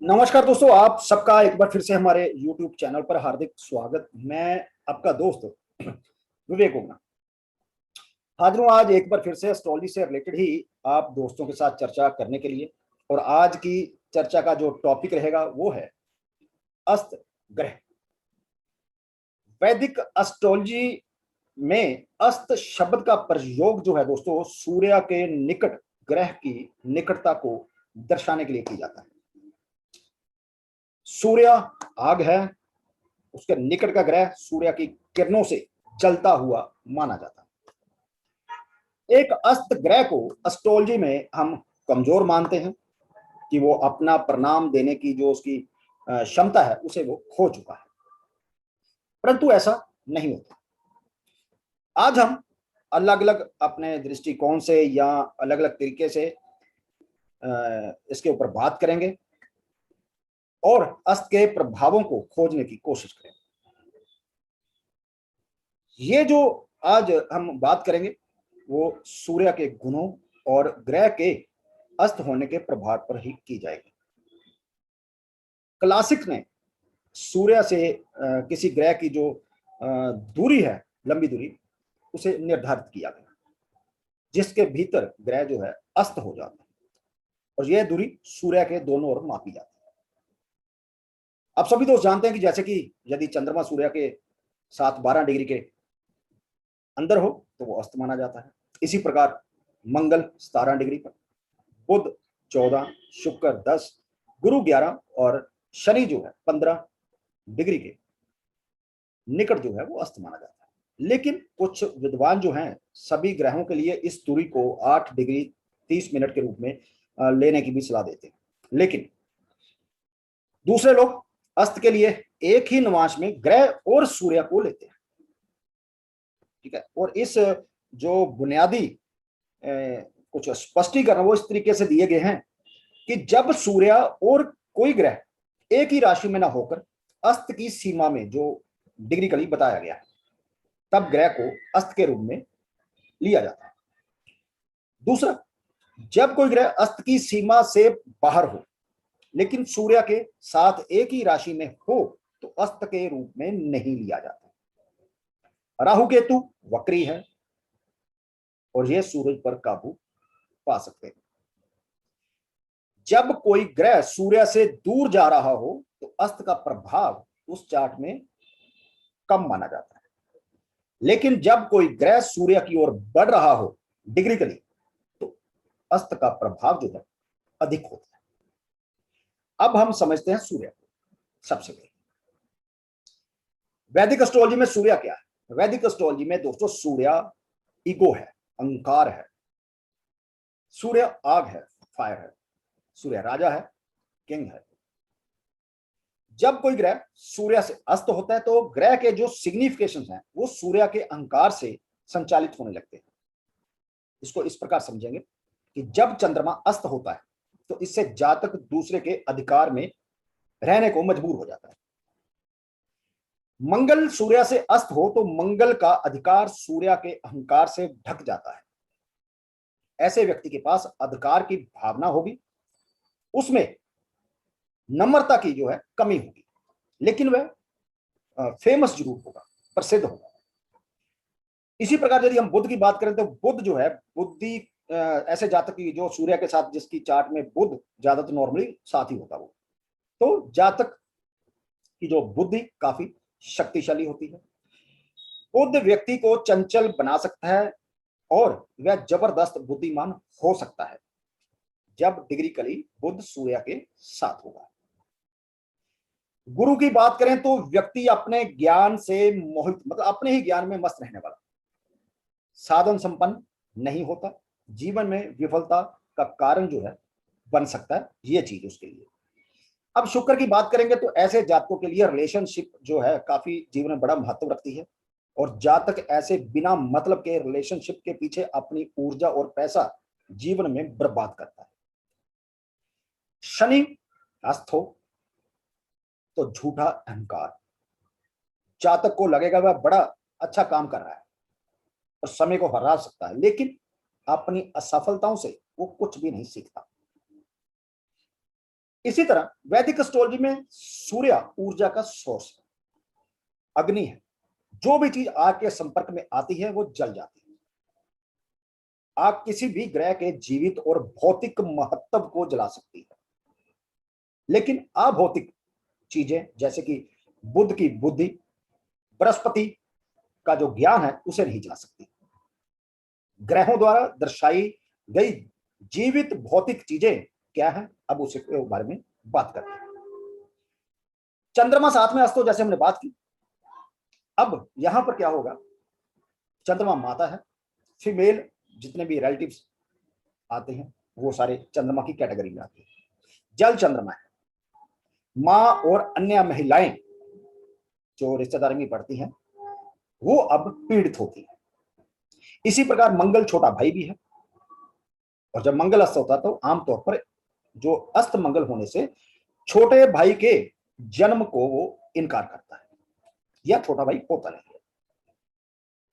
नमस्कार दोस्तों, आप सबका एक बार फिर से हमारे YouTube चैनल पर हार्दिक स्वागत। मैं आपका दोस्त विवेक ओगना हाजिर हूँ आज एक बार फिर से एस्ट्रोलॉजी से रिलेटेड ही आप दोस्तों के साथ चर्चा करने के लिए। और आज की चर्चा का जो टॉपिक रहेगा वो है अस्त ग्रह। वैदिक एस्ट्रोलॉजी में अस्त शब्द का प्रयोग जो है दोस्तों सूर्य के निकट ग्रह की निकटता को दर्शाने के लिए किया जाता है। सूर्य आग है, उसके निकट का ग्रह सूर्य की किरणों से जलता हुआ माना जाता है। एक अस्त ग्रह को एस्ट्रोलॉजी में हम कमजोर मानते हैं कि वो अपना परिणाम देने की जो उसकी क्षमता है उसे वो खो चुका है, परंतु ऐसा नहीं होता। आज हम अलग अलग अपने दृष्टिकोण से या अलग अलग तरीके से इसके ऊपर बात करेंगे और अस्त के प्रभावों को खोजने की कोशिश करेंगे। ये जो आज हम बात करेंगे वो सूर्य के गुणों और ग्रह के अस्त होने के प्रभाव पर ही की जाएगी। क्लासिक ने सूर्य से किसी ग्रह की जो दूरी है, लंबी दूरी, उसे निर्धारित किया गया जिसके भीतर ग्रह जो है अस्त हो जाता है और यह दूरी सूर्य के दोनों ओर मापी जाती है। आप सभी दोस्त जानते हैं कि जैसे कि यदि चंद्रमा सूर्य के साथ 12 डिग्री के अंदर हो तो वो अस्त माना जाता है। इसी प्रकार मंगल 17 डिग्री पर, बुध 14, शुक्र 10, गुरु 11 और शनि जो है 15 डिग्री के निकट जो है वो अस्त माना जाता है। लेकिन कुछ विद्वान जो हैं सभी ग्रहों के लिए इस दूरी को 8 डिग्री 30 मिनट के रूप में लेने की भी सलाह देते हैं। लेकिन दूसरे लोग अस्त के लिए एक ही नवांश में ग्रह और सूर्य को लेते हैं। ठीक है, और इस जो बुनियादी कुछ स्पष्टीकरण वो इस तरीके से दिए गए हैं कि जब सूर्य और कोई ग्रह एक ही राशि में ना होकर अस्त की सीमा में जो डिग्रिकली बताया गया है तब ग्रह को अस्त के रूप में लिया जाता है। दूसरा, जब कोई ग्रह अस्त की सीमा से बाहर हो लेकिन सूर्य के साथ एक ही राशि में हो तो अस्त के रूप में नहीं लिया जाता। राहु केतु वक्री है और यह सूरज पर काबू पा सकते हैं। जब कोई ग्रह सूर्य से दूर जा रहा हो तो अस्त का प्रभाव उस चार्ट में कम माना जाता है। लेकिन जब कोई ग्रह सूर्य की ओर बढ़ रहा हो डिग्रिकली तो अस्त का प्रभाव जो है अधिक होता है। अब हम समझते हैं सूर्य को। सबसे पहले वैदिक एस्ट्रोलॉजी में सूर्य क्या है? वैदिक एस्ट्रोलॉजी में दोस्तों सूर्य ईगो है, अहंकार है। सूर्य आग है, फायर है। सूर्य राजा है, किंग है। जब कोई ग्रह सूर्य से अस्त होता है तो ग्रह के जो सिग्निफिकेशंस हैं वो सूर्य के अहंकार से संचालित होने लगते हैं। इसको इस प्रकार समझेंगे कि जब चंद्रमा अस्त होता है तो इससे जातक दूसरे के अधिकार में रहने को मजबूर हो जाता है। मंगल सूर्य से अस्त हो तो मंगल का अधिकार सूर्य के अहंकार से ढक जाता है। ऐसे व्यक्ति के पास अधिकार की भावना होगी, उसमें नम्रता की जो है कमी होगी, लेकिन वह फेमस जरूर होगा, प्रसिद्ध होगा। इसी प्रकार यदि हम बुध की बात करें तो बुध जो है बुद्धि ऐसे जातक की जो सूर्य के साथ जिसकी चार्ट में बुध ज्यादा तो नॉर्मली साथ ही होता वो, तो जातक की जो बुद्धि काफी शक्तिशाली होती है। बुध व्यक्ति को चंचल बना सकता है और वह जबरदस्त बुद्धिमान हो सकता है जब डिग्रिकली बुध सूर्य के साथ होगा। गुरु की बात करें तो व्यक्ति अपने ज्ञान से मोहित, मतलब अपने ही ज्ञान में मस्त रहने वाला, साधन संपन्न नहीं होता, जीवन में विफलता का कारण जो है बन सकता है ये चीज उसके लिए। अब शुक्र की बात करेंगे तो ऐसे जातकों के लिए रिलेशनशिप जो है काफी जीवन में बड़ा महत्व रखती है और जातक ऐसे बिना मतलब के रिलेशनशिप के पीछे अपनी ऊर्जा और पैसा जीवन में बर्बाद करता है। शनि अस्त हो तो झूठा अहंकार, जातक को लगेगा वह बड़ा अच्छा काम कर रहा है और समय को हरा सकता है, लेकिन अपनी असफलताओं से वो कुछ भी नहीं सीखता। इसी तरह वैदिक एस्ट्रोलॉजी में सूर्य ऊर्जा का सोर्स है, अग्नि है। जो भी चीज आग के संपर्क में आती है वो जल जाती है। आग किसी भी ग्रह के जीवित और भौतिक महत्व को जला सकती है, लेकिन अभौतिक चीजें जैसे कि बुध की बुद्धि, बृहस्पति का जो ज्ञान है, उसे नहीं जला सकती। ग्रहों द्वारा दर्शाई गई जीवित भौतिक चीजें क्या है, अब उसे के बारे में बात करते हैं। चंद्रमा साथ में अस्त हो, जैसे हमने बात की। अब यहां पर क्या होगा, चंद्रमा माता है, फीमेल जितने भी रिलेटिव्स आते हैं वो सारे चंद्रमा की कैटेगरी में आते हैं। जल चंद्रमा है, मां और अन्य महिलाएं जो रिश्तेदारी में पड़ती हैं वो अब पीड़ित होती है। इसी प्रकार मंगल छोटा भाई भी है, और जब मंगल अस्त होता है तो आमतौर पर जो अस्त मंगल होने से छोटे भाई के जन्म को वो इनकार करता है, या छोटा भाई होता नहीं है।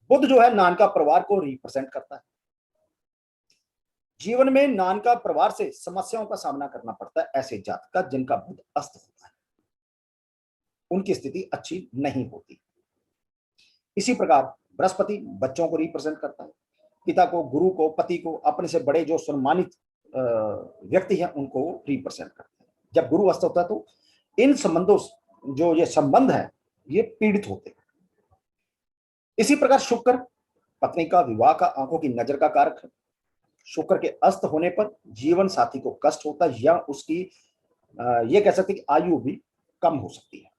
बुध जो है नानका परिवार को रिप्रेजेंट करता है। जीवन में नानका परिवार से समस्याओं का सामना करना पड़ता है ऐसे जातक का जिनका बुध अस्त होता है, उनकी स्थिति अच्छी नहीं होती। इसी प्रकार बृहस्पति बच्चों को रिप्रेजेंट करता है, पिता को, गुरु को, पति को, अपने से बड़े जो सम्मानित व्यक्ति हैं उनको रिप्रेजेंट करता है। जब गुरु अस्त होता है तो इन संबंधों, जो ये संबंध है, ये पीड़ित होते हैं। इसी प्रकार शुक्र पत्नी का, विवाह का, आंखों की नजर का कारक है। शुक्र के अस्त होने पर जीवन साथी को कष्ट होता है, या उसकी ये कह सकते हैं कि आयु भी कम हो सकती है।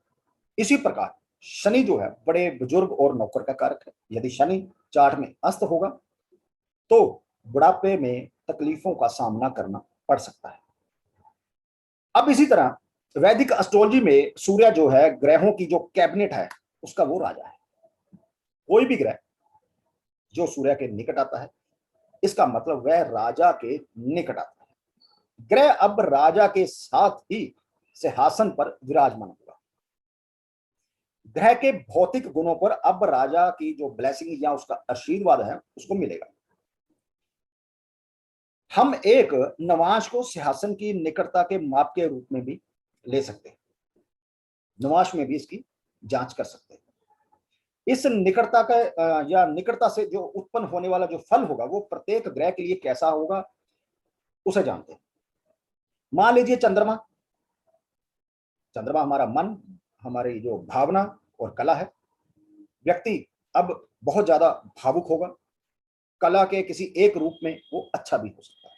इसी प्रकार शनि जो है बड़े बुजुर्ग और नौकर का कारक है। यदि शनि चार्ट में अस्त होगा तो बुढ़ापे में तकलीफों का सामना करना पड़ सकता है। अब इसी तरह वैदिक एस्ट्रोलॉजी में सूर्य जो है ग्रहों की जो कैबिनेट है उसका वो राजा है। कोई भी ग्रह जो सूर्य के निकट आता है, इसका मतलब वह राजा के निकट आता है। ग्रह अब राजा के साथ ही सिंहासन पर विराजमान होगा। ग्रह के भौतिक गुणों पर अब राजा की जो ब्लेसिंग या उसका आशीर्वाद है उसको मिलेगा। हम एक नवांश को सिंहासन की निकटता के माप के रूप में भी ले सकते हैं। नवांश में भी इसकी जांच कर सकते हैं। इस निकटता का या निकटता से जो उत्पन्न होने वाला जो फल होगा वो प्रत्येक ग्रह के लिए कैसा होगा उसे जानते हैं। मान लीजिए चंद्रमा, चंद्रमा हमारा मन, हमारी जो भावना और कला है। व्यक्ति अब बहुत ज्यादा भावुक होगा, कला के किसी एक रूप में वो अच्छा भी हो सकता है।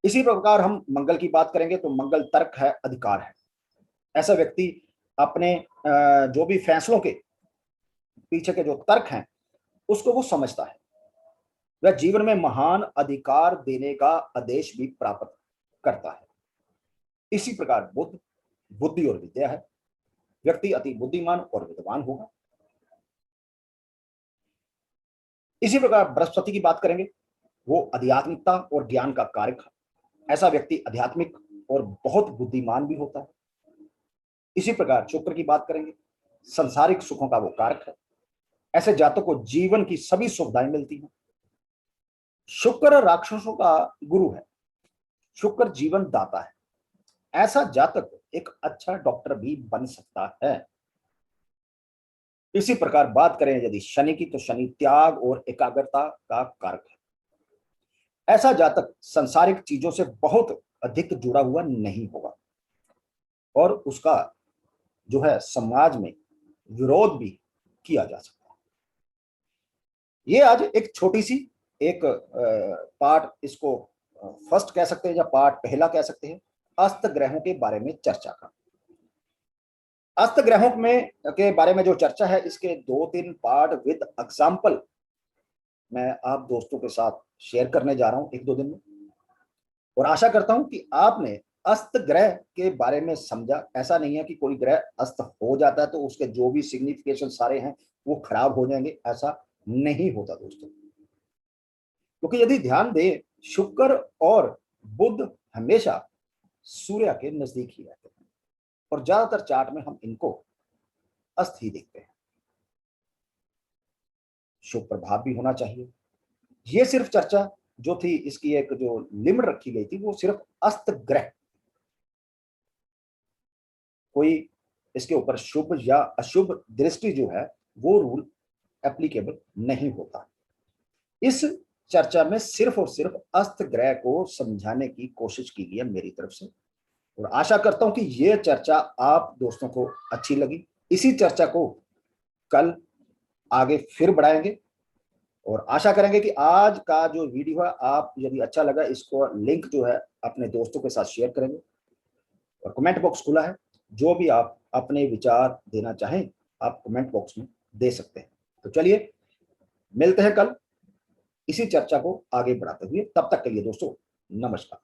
इसी प्रकार हम मंगल की बात करेंगे तो मंगल तर्क है, अधिकार है। ऐसा व्यक्ति अपने जो भी फैसलों के पीछे के जो तर्क हैं उसको वो समझता है। वह जीवन में महान अधिकार देने का आदेश भी प्राप्त करता है। इसी प्रकार बुद्ध बुद्धि और विद्या है। व्यक्ति अति बुद्धिमान और विद्वान होगा। इसी प्रकार बृहस्पति की बात करेंगे, वो आध्यात्मिकता और ज्ञान का कारक है। ऐसा व्यक्ति आध्यात्मिक और बहुत बुद्धिमान भी होता है। इसी प्रकार शुक्र की बात करेंगे, संसारिक सुखों का वो कारक है। ऐसे जातकों को जीवन की सभी सुविधाएं मिलती हैं। शुक्र राक्षसों का गुरु है। शुक्र जीवन दाता है। ऐसा जातक एक अच्छा डॉक्टर भी बन सकता है। इसी प्रकार बात करें यदि शनि की, तो शनि त्याग और एकाग्रता का कारक है। ऐसा जातक संसारिक चीजों से बहुत अधिक जुड़ा हुआ नहीं होगा और उसका जो है समाज में विरोध भी किया जा सकता है। ये आज एक छोटी सी एक पार्ट, इसको फर्स्ट कह सकते हैं या पार्ट पहला कह सकते हैं, अस्त ग्रहों के बारे में चर्चा का। अस्त ग्रहों में के बारे में जो चर्चा है इसके 2-3 पार्ट विद एग्जाम्पल मैं आप दोस्तों के साथ शेयर करने जा रहा हूं 1-2 दिन में, और आशा करता हूं कि आपने अस्त ग्रह के बारे में समझा। ऐसा नहीं है कि कोई ग्रह अस्त हो जाता है तो उसके जो भी सिग्निफिकेशन सारे हैं वो खराब हो जाएंगे, ऐसा नहीं होता दोस्तों। क्योंकि यदि ध्यान दें, शुक्र और बुध हमेशा सूर्य के नजदीक ही रहते हैं और ज्यादातर चार्ट में हम इनको अस्त ही देखते हैं। शुभ प्रभाव भी होना चाहिए। ये सिर्फ चर्चा जो थी, इसकी एक जो लिमिट रखी गई थी वो सिर्फ अस्त ग्रह कोई इसके ऊपर शुभ या अशुभ दृष्टि जो है वो रूल एप्लीकेबल नहीं होता। इस चर्चा में सिर्फ और सिर्फ अस्त ग्रह को समझाने की कोशिश की गई है मेरी तरफ से, और आशा करता हूं कि यह चर्चा आप दोस्तों को अच्छी लगी। इसी चर्चा को कल आगे फिर बढ़ाएंगे और आशा करेंगे कि आज का जो वीडियो है आप यदि अच्छा लगा, इसको लिंक जो है अपने दोस्तों के साथ शेयर करेंगे, और कमेंट बॉक्स खुला है, जो भी आप अपने विचार देना चाहें आप कमेंट बॉक्स में दे सकते हैं। तो चलिए मिलते हैं कल इसी चर्चा को आगे बढ़ाते हुए, तब तक के लिए दोस्तों नमस्कार।